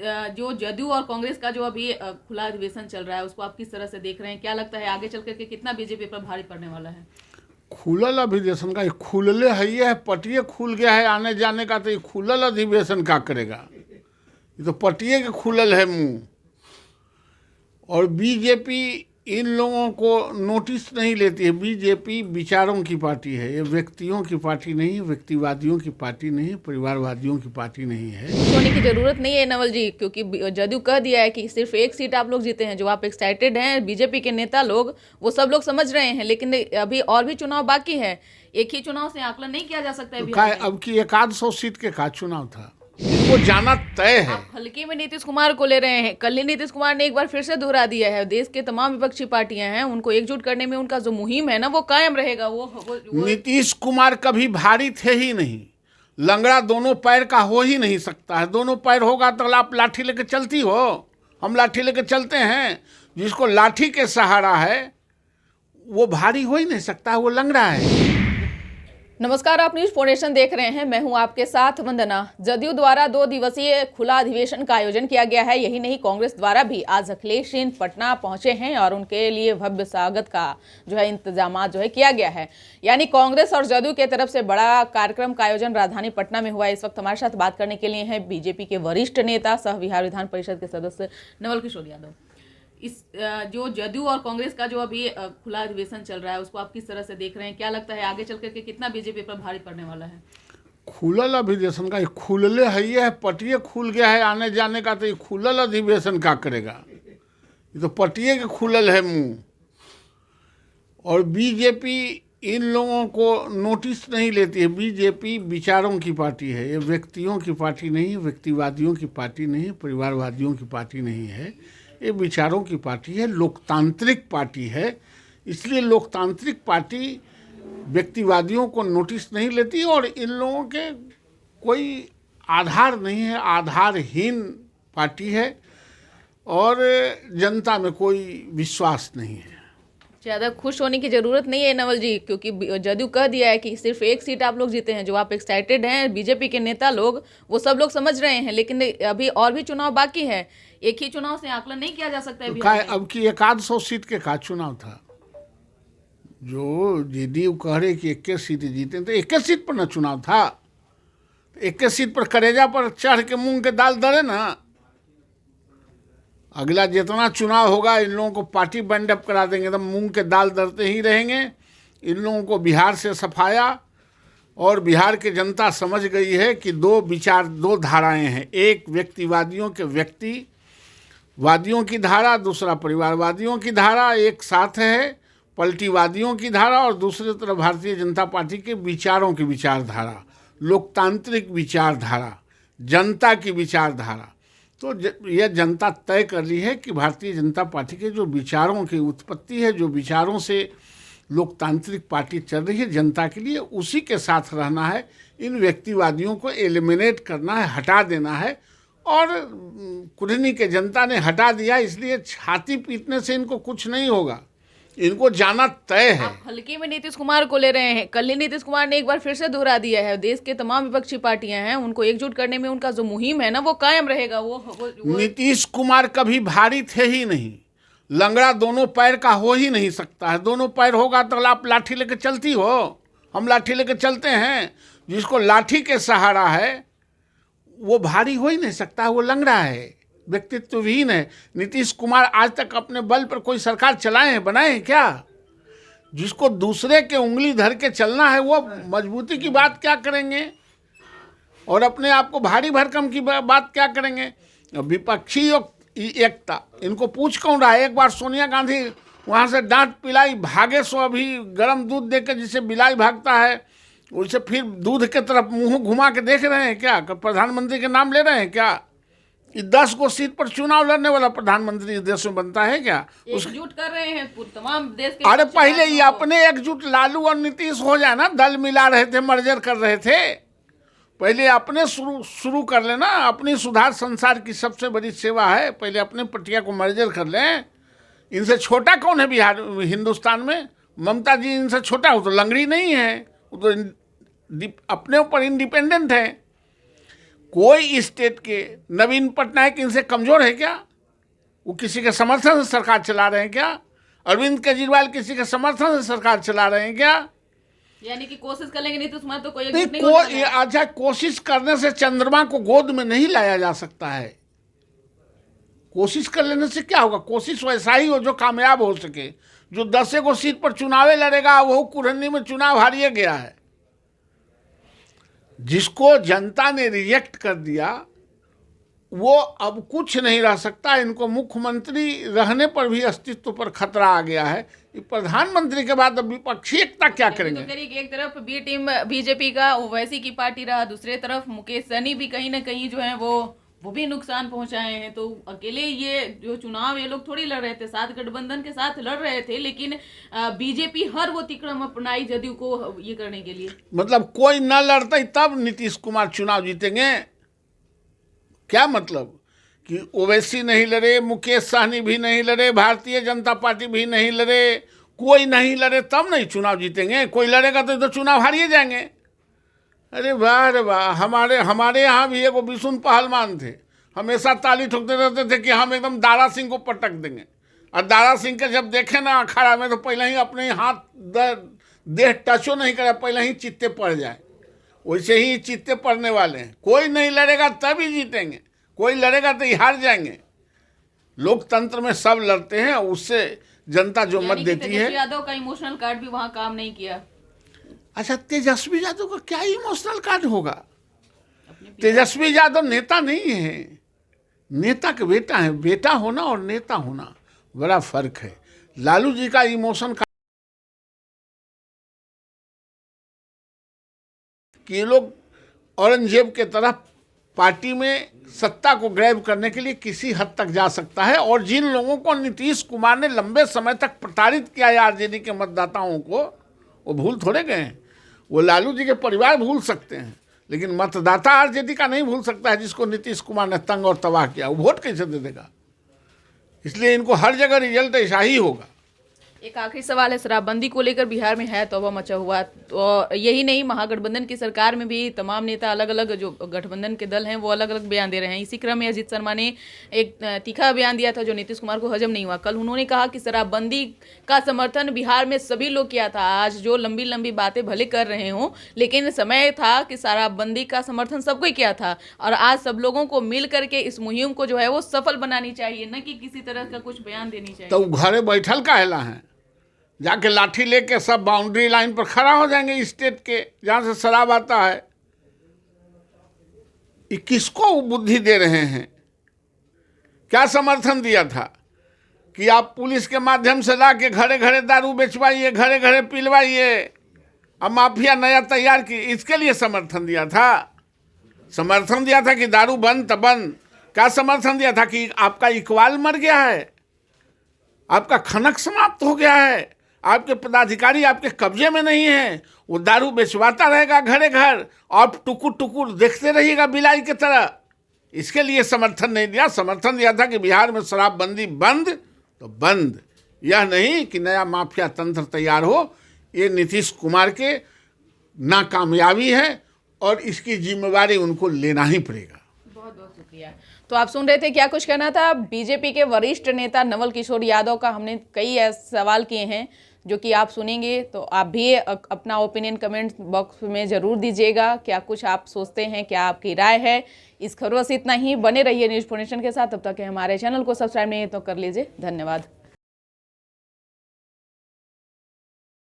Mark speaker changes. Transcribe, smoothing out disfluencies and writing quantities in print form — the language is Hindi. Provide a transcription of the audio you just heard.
Speaker 1: जो जदयू और कांग्रेस का जो अभी खुला अधिवेशन चल रहा है उसको आप किस तरह से देख रहे हैं? क्या लगता है आगे चल करके कितना बीजेपी पर भारी पड़ने वाला है?
Speaker 2: खुलल अधिवेशन का खुलले है, ये है पटिए खुल गया है आने जाने का, तो ये खुलल अधिवेशन का करेगा? ये तो पटिए के खुलल है मुंह। और बीजेपी इन लोगों को नोटिस नहीं लेती है। बीजेपी विचारों की पार्टी है, ये व्यक्तियों की पार्टी नहीं है, व्यक्तिवादियों की पार्टी नहीं है, परिवारवादियों की पार्टी नहीं है।
Speaker 1: सोने की जरूरत नहीं है नवल जी, क्योंकि जदयू कह दिया है कि सिर्फ एक सीट आप लोग जीते हैं। जो आप एक्साइटेड हैं बीजेपी के नेता लोग, वो सब लोग समझ रहे हैं, लेकिन अभी और भी चुनाव बाकी है। एक ही चुनाव से आकलन नहीं किया जा सकता है
Speaker 2: तो
Speaker 1: बिहार में।
Speaker 2: अब की 100 सीट के का चुनाव था, वो जाना तय है।
Speaker 1: आप हल्के में नीतीश कुमार को ले रहे हैं। कल ही नीतीश कुमार ने एक बार फिर से दोहरा दिया है, देश के तमाम विपक्षी पार्टियां हैं, उनको एकजुट करने में उनका जो मुहिम है ना, वो कायम रहेगा। वो
Speaker 2: नीतीश कुमार कभी भारी थे ही नहीं। लंगड़ा दोनों पैर का हो ही नहीं सकता है। दोनों पैर होगा तो आप लाठी लेके चलती हो, हम लाठी लेके चलते हैं। जिसको लाठी के सहारा है वो भारी हो ही नहीं सकता, वो लंगड़ा है।
Speaker 1: नमस्कार, आप न्यूज फाउंडेशन देख रहे हैं, मैं हूं आपके साथ वंदना। जदयू द्वारा 2 दिवसीय खुला अधिवेशन का आयोजन किया गया है। यही नहीं, कांग्रेस द्वारा भी आज अखिलेश सिंह पटना पहुंचे हैं और उनके लिए भव्य स्वागत का जो है इंतजाम जो है किया गया है। यानी कांग्रेस और जदयू की तरफ से बड़ा कार्यक्रम का आयोजन राजधानी पटना में हुआ। इस वक्त हमारे साथ बात करने के लिए हैं बीजेपी के वरिष्ठ नेता सह बिहार विधान परिषद के सदस्य नवल किशोर यादव। इस जो जदयू और कांग्रेस का जो अभी खुला अधिवेशन चल रहा है उसको आप किस तरह से देख रहे हैं? क्या लगता है आगे चल करके कितना बीजेपी पर भारी पड़ने वाला है?
Speaker 2: खुलल अधिवेशन का खुलले है, ये है पटिए खुल गया है आने जाने का, तो ये खुलल अधिवेशन का करेगा? ये तो पटिए के खुलल है मुंह। और बीजेपी इन लोगों को नोटिस नहीं लेती है। बीजेपी विचारों की पार्टी है, ये व्यक्तियों की पार्टी नहीं है, व्यक्तिवादियों की पार्टी नहीं है, परिवारवादियों की पार्टी नहीं है। ये विचारों की पार्टी है, लोकतांत्रिक पार्टी है। इसलिए लोकतांत्रिक पार्टी व्यक्तिवादियों को नोटिस नहीं लेती और इन लोगों के कोई आधार नहीं है, आधारहीन पार्टी है और जनता में कोई विश्वास नहीं है।
Speaker 1: ज्यादा खुश होने की जरूरत नहीं है नवल जी, क्योंकि जदयू कह दिया है कि सिर्फ एक सीट आप लोग जीते हैं। जो आप एक्साइटेड हैं बीजेपी के नेता लोग, वो सब लोग समझ रहे हैं, लेकिन अभी और भी चुनाव बाकी है। एक ही चुनाव से आकलन नहीं किया जा सकता है
Speaker 2: तो
Speaker 1: बिहार में।
Speaker 2: अब की 100 सीट के का चुनाव था? जो जेडीयू कह रहे कि 21 सीट जीते, तो 21 सीट पर ना चुनाव था। 21 सीट पर करेजा पर चढ़ के मूंग के दाल दरे ना। अगला जितना चुनाव होगा इन लोगों को पार्टी बैंडअप करा देंगे, तो मूंग के दाल दरते ही रहेंगे। इन लोगों को बिहार से सफाया और बिहार की जनता समझ गई है कि दो धाराएं हैं। एक व्यक्तिवादियों के व्यक्तिवादियों की धारा, दूसरा परिवारवादियों की धारा एक साथ है, पलटीवादियों की धारा, और दूसरी तरफ भारतीय जनता पार्टी के विचारों की विचारधारा, लोकतांत्रिक विचारधारा, जनता की विचारधारा। तो यह जनता तय कर रही है कि भारतीय जनता पार्टी के जो विचारों की उत्पत्ति है, जो विचारों से लोकतांत्रिक पार्टी चल रही है जनता के लिए, उसी के साथ रहना है। इन व्यक्तिवादियों को एलिमिनेट करना है, हटा देना है। और कुढ़नी के जनता ने हटा दिया, इसलिए छाती पीटने से इनको कुछ नहीं होगा, इनको जाना तय है।
Speaker 1: आप हल्के में नीतीश कुमार को ले रहे हैं। कल ही नीतीश कुमार ने एक बार फिर से दोहरा दिया है, देश के तमाम विपक्षी पार्टियां हैं, उनको एकजुट करने में उनका जो मुहिम है ना, वो कायम रहेगा।
Speaker 2: नीतीश कुमार कभी भारी थे ही नहीं। लंगड़ा दोनों पैर का हो ही नहीं सकता है। दोनों पैर होगा तो आप लाठी लेके चलती हो, हम लाठी लेके चलते हैं। जिसको लाठी के सहारा है वो भारी हो ही नहीं सकता, वो लंगड़ा है, व्यक्तित्वहीन है। नीतीश कुमार आज तक अपने बल पर कोई सरकार चलाए हैं, बनाए हैं क्या? जिसको दूसरे के उंगली धर के चलना है वो मजबूती की बात क्या करेंगे और अपने आप को भारी भरकम की बात क्या करेंगे? विपक्षी एकता इनको पूछ कौन रहा है? एक बार सोनिया गांधी वहाँ से डांट पिलाई, भागे सो अभी गर्म दूध देकर जिसे बिलाई भागता है, उसे फिर दूध के तरफ मुंह घुमा के देख रहे हैं क्या? प्रधानमंत्री के नाम ले रहे हैं क्या? 10 को सीट पर चुनाव लड़ने वाला प्रधानमंत्री देश में बनता है क्या?
Speaker 1: एकजुट कर रहे हैं तमाम देश के।
Speaker 2: अरे पहले ये अपने एकजुट लालू और नीतीश हो जाए ना। दल मिला रहे थे, मर्जर कर रहे थे, पहले अपने शुरू कर लेना। अपनी सुधार संसार की सबसे बड़ी सेवा है। पहले अपने पटिया को मर्जर कर लें। इनसे छोटा कौन है बिहार हिंदुस्तान में? ममता जी इनसे छोटा हो तो लंगड़ी नहीं है, वो तो अपने ऊपर इंडिपेंडेंट है। कोई स्टेट के नवीन पटनायक इनसे कमजोर है क्या? वो किसी के समर्थन से सरकार चला रहे हैं क्या? अरविंद केजरीवाल किसी के समर्थन से सरकार चला रहे हैं क्या?
Speaker 1: यानी कि कोशिश कर लेंगे नीतीश कुमार तो कोई
Speaker 2: नहीं,
Speaker 1: नहीं होने वाला है।
Speaker 2: अच्छा, कोशिश करने से चंद्रमा को गोद में नहीं लाया जा सकता है। कोशिश कर लेने से क्या होगा? कोशिश वैसा ही हो जो कामयाब हो सके। जो 10 को सीट पर चुनाव लड़ेगा वो कुरहनी में चुनाव हारिए गया है। जिसको जनता ने रिजेक्ट कर दिया वो अब कुछ नहीं रह सकता। इनको मुख्यमंत्री रहने पर भी अस्तित्व पर खतरा आ गया है। प्रधानमंत्री के बाद अब विपक्षी एकता क्या करेंगे?
Speaker 1: तो करिए कि एक तरफ बी टीम बीजेपी का ओवैसी की पार्टी रहा, दूसरे तरफ मुकेश सहनी भी कहीं ना कहीं जो है वो भी नुकसान पहुंचाए हैं। तो अकेले ये जो चुनाव ये लोग थोड़ी लड़ रहे थे, साथ गठबंधन के साथ लड़ रहे थे, लेकिन बीजेपी हर वो तिक्रम अपनाई जदयू को ये करने के लिए।
Speaker 2: मतलब कोई न लड़ता तब नीतीश कुमार चुनाव जीतेंगे? क्या मतलब कि ओवैसी नहीं लड़े, मुकेश सहनी भी नहीं लड़े, भारतीय जनता पार्टी भी नहीं लड़े, कोई नहीं लड़े तब नहीं चुनाव जीतेंगे? कोई लड़ेगा तो चुनाव हारिए जाएंगे। अरे वाह रे वाह, हमारे यहाँ भी एक विष्णु पहलवान थे, हमेशा ताली ठोकते रहते थे कि हम एकदम दारा सिंह को पटक देंगे। और दारा सिंह के जब देखे ना अखाड़ा में तो पहले ही अपने हाथ देह टचो नहीं करे, पहले ही चित्ते पड़ जाए। वैसे ही चित्ते पड़ने वाले हैं। कोई नहीं लड़ेगा तभी जीतेंगे, कोई लड़ेगा तो हार जाएंगे। लोकतंत्र में सब लड़ते हैं, उससे जनता जो मत देती है।
Speaker 1: तेजस्वी यादव का इमोशनल कार्ड भी वहां काम नहीं किया।
Speaker 2: अच्छा, तेजस्वी यादव का क्या इमोशनल कार्ड होगा? तेजस्वी यादव नेता नहीं है, नेता का बेटा है। बेटा होना और नेता होना बड़ा फर्क है। लालू जी का इमोशन कार्ड कि ये लोग औरंगजेब के तरह पार्टी में सत्ता को ग्रैब करने के लिए किसी हद तक जा सकता है। और जिन लोगों को नीतीश कुमार ने लंबे समय तक प्रताड़ित किया है, आरजेडी के मतदाताओं को, वो भूल थोड़े गए हैं। वो लालू जी के परिवार भूल सकते हैं, लेकिन मतदाता आरजेडी का नहीं भूल सकता है। जिसको नीतीश कुमार ने तंग और तबाह किया, वो वोट कैसे दे देगा? इसलिए इनको हर जगह रिजल्ट ऐसा ही होगा।
Speaker 1: एक आखिरी सवाल है, शराबबंदी को लेकर बिहार में है तौबा मचा हुआ। तो यही नहीं, महागठबंधन की सरकार में भी तमाम नेता अलग अलग जो गठबंधन के दल हैं वो अलग अलग बयान दे रहे हैं। इसी क्रम में अजीत शर्मा ने एक तीखा बयान दिया था जो नीतीश कुमार को हजम नहीं हुआ। कल उन्होंने कहा कि शराबबंदी का समर्थन बिहार में सभी लोग किया था। आज जो लंबी लंबी बातें भले कर रहे हों, लेकिन समय था कि शराबबंदी का समर्थन सबको किया था। और आज सब लोगों को मिल करके इस मुहिम को जो है वो सफल बनानी चाहिए, न कि किसी तरह का कुछ बयान देनी चाहिए।
Speaker 2: तो घरे बैठल काहेला है? जाके लाठी लेके सब बाउंड्री लाइन पर खड़ा हो जाएंगे स्टेट के जहां से शराब आता है। ये किसको बुद्धि दे रहे हैं? क्या समर्थन दिया था कि आप पुलिस के माध्यम से ला के घरे घरे दारू बेचवाइए, घरे घरे पिलवाइए, अब माफिया नया तैयार की? इसके लिए समर्थन दिया था? समर्थन दिया था कि दारू बंद तो बंद। क्या समर्थन दिया था कि आपका इकबाल मर गया है, आपका खनक समाप्त हो गया है, आपके पदाधिकारी आपके कब्जे में नहीं है, वो दारू बेचवाता रहेगा घरे घर, आप टुकुर टुकुर देखते रहिएगा बिलाई की तरह? इसके लिए समर्थन नहीं दिया। समर्थन दिया था कि बिहार में शराबबंदी बंद तो बंद, यह नहीं कि नया माफिया तंत्र तैयार हो। ये नीतीश कुमार के नाकामयाबी है और इसकी जिम्मेवारी उनको लेना ही पड़ेगा।
Speaker 1: बहुत बहुत शुक्रिया। तो आप सुन रहे थे क्या कुछ कहना था बीजेपी के वरिष्ठ नेता नवल किशोर यादव का। हमने कई ऐसे सवाल किए हैं जो कि आप सुनेंगे, तो आप भी अपना ओपिनियन कमेंट बॉक्स में ज़रूर दीजिएगा। क्या कुछ आप सोचते हैं, क्या आपकी राय है? इस खबरों से इतना ही। बने रहिए न्यूज़ फोनेशन के साथ। तब तक हमारे चैनल को सब्सक्राइब नहीं है तो कर लीजिए। धन्यवाद।